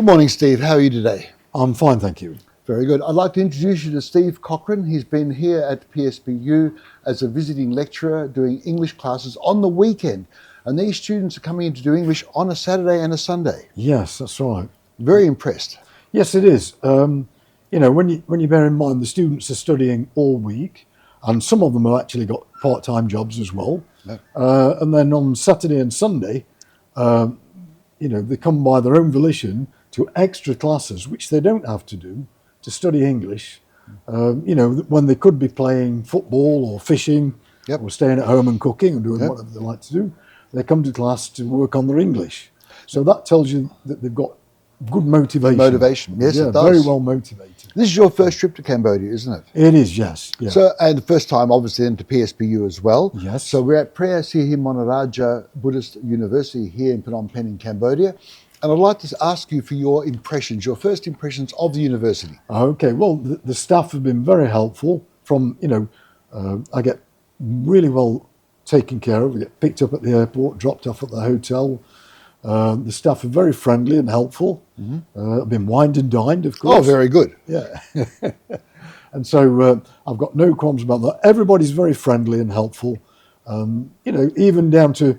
morning, Steve. How are you today? I'm fine, thank you. Very good. I'd like to introduce you to Steve Cochrane. He's been here at PSBU as a visiting lecturer doing English classes on the weekend. And these students are coming in to do English on a Saturday and a Sunday. Yes, that's right. Very impressed. Yes, it is. When you bear in mind the students are studying all week, and some of them have actually got part-time jobs as well. Yep. And then on Saturday and Sunday, they come by their own volition to extra classes, which they don't have to do, to study English, when they could be playing football or fishing, Yep. or staying at home and cooking and doing Yep. whatever they like to do. They come to class to work on their English. So that tells you that they've got good motivation. Yes, yeah, it does. very well motivated. This is your first trip to Cambodia, isn't it? It is, yes. Yeah. So, and the first time, obviously, into PSBU as well. Yes. So we're at Preah Sihi Monaraja Buddhist University here in Phnom Penh in Cambodia. And I'd like to ask you for your first impressions of the university. Okay, well, the staff have been very helpful. I get really well taken care of. We get picked up at the airport, dropped off at the hotel. The staff are very friendly and helpful. Mm-hmm. I've been wined and dined, of course. Oh, very good. Yeah. And so I've got no qualms about that. Everybody's very friendly and helpful. Even down to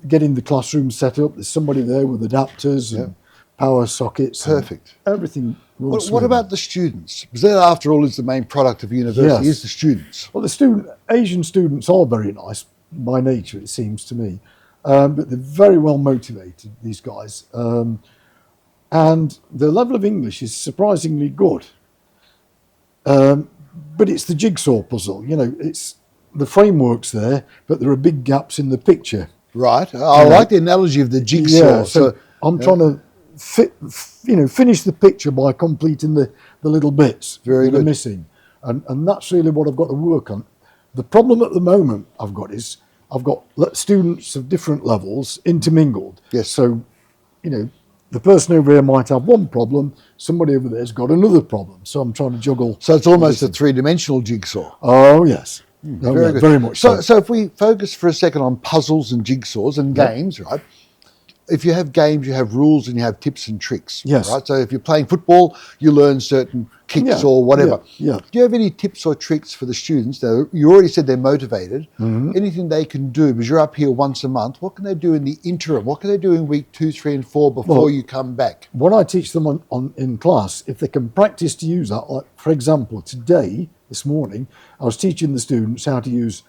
getting the classroom set up. There's somebody there with adapters and power sockets. Perfect. Everything. What about the students? Because that, after all, is the main product of university, is the students. Well, Asian students are very nice by nature, it seems to me. But they're very well motivated, these guys. And the level of English is surprisingly good. But it's the jigsaw puzzle, it's the framework's there, but there are big gaps in the picture. Right. I like the analogy of the jigsaw. Yeah, so I'm trying to finish the picture by completing the little bits that are missing. And that's really what I've got to work on. The problem at the moment I've got students of different levels intermingled. Yes. So, the person over here might have one problem, somebody over there's got another problem. So I'm trying to juggle. So it's almost a three-dimensional jigsaw. Oh, yes. Very much so. So if we focus for a second on puzzles and jigsaws and games, right? If you have games, you have rules and you have tips and tricks. Yes. Right. So if you're playing football, you learn certain kicks or whatever. Yeah. Do you have any tips or tricks for the students? You already said they're motivated. Mm-hmm. Anything they can do, because you're up here once a month, what can they do in the interim? What can they do in week 2, 3 and 4 before you come back? What I teach them in class, if they can practice to use that, like for example, this morning, I was teaching the students how to use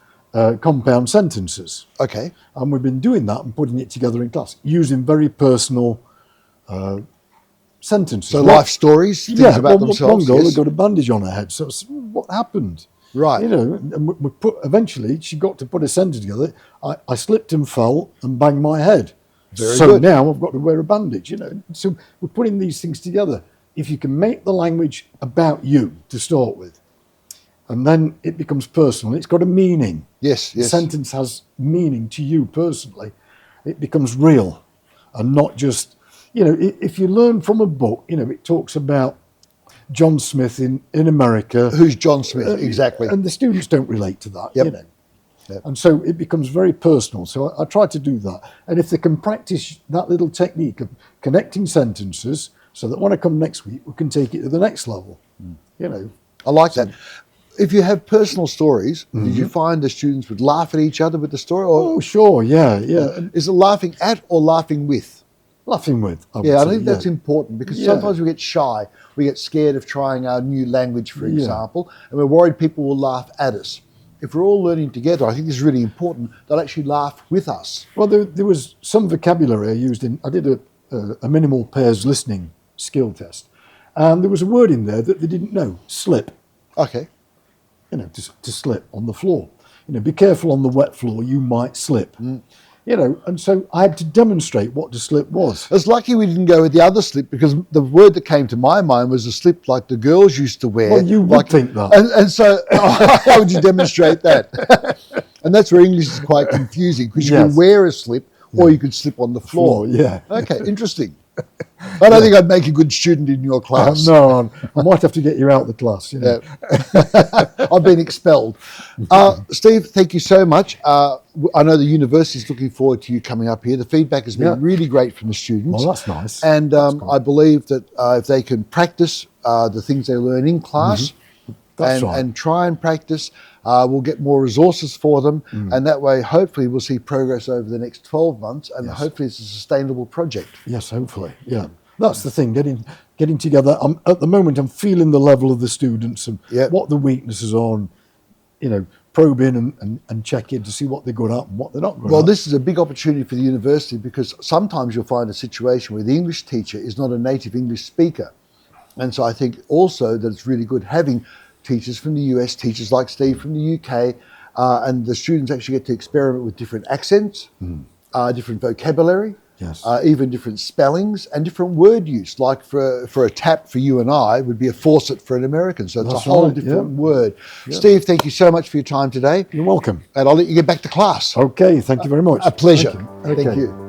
compound sentences. Okay. And we've been doing that and putting it together in class, using very personal sentences. So life stories, things about themselves. One girl had got a bandage on her head. So what happened? Right. And eventually she got to put a sentence together. I slipped and fell and banged my head. Very so good. Now I've got to wear a bandage, So we're putting these things together. If you can make the language about you to start with, and then it becomes personal. It's got a meaning. Yes. The sentence has meaning to you personally. It becomes real and not just, if you learn from a book, it talks about John Smith in America. Who's John Smith, exactly. And the students don't relate to that, Yep. And so it becomes very personal. So I try to do that. And if they can practice that little technique of connecting sentences so that when I come next week, we can take it to the next level, I like that. If you have personal stories, did you find the students would laugh at each other with the story? Or sure, yeah. Is it laughing at or laughing with? Laughing with, I would I say, think that's important because sometimes we get shy. We get scared of trying our new language, for example, and we're worried people will laugh at us. If we're all learning together, I think this is really important. They'll actually laugh with us. Well, there was some vocabulary I used I did a minimal pairs listening skill test, and there was a word in there that they didn't know, slip. Okay. To slip on the floor. Be careful on the wet floor, you might slip. And so I had to demonstrate what to slip was. It's lucky we didn't go with the other slip because the word that came to my mind was a slip like the girls used to wear. Well, you would think that. And so how would you demonstrate that? And that's where English is quite confusing because you can wear a slip or you could slip on the floor. Yeah. Okay, interesting. I don't think I'd make a good student in your class. No, I might have to get you out of the class. You know. Yeah. I've been expelled. Steve, thank you so much. I know the university is looking forward to you coming up here. The feedback has been really great from the students. Well, that's nice. And I believe that if they can practice the things they learn in class, and try and practice, we'll get more resources for them, and that way hopefully we'll see progress over the next 12 months, and hopefully it's a sustainable project. Yes, hopefully, yeah. That's the thing, getting together. At the moment I'm feeling the level of the students and what the weaknesses are, and, you know, probe in and check in to see what they're good at and what they're not good at. Well, this is a big opportunity for the university, because sometimes you'll find a situation where the English teacher is not a native English speaker, and so I think also that it's really good having teachers from the US, teachers like Steve from the UK, and the students actually get to experiment with different accents, different vocabulary, even different spellings and different word use. Like for a tap for you and I would be a faucet for an American. So it's a whole different word. Yeah. Steve, thank you so much for your time today. You're welcome. And I'll let you get back to class. Okay, thank you very much. A pleasure. Thank you. Thank you.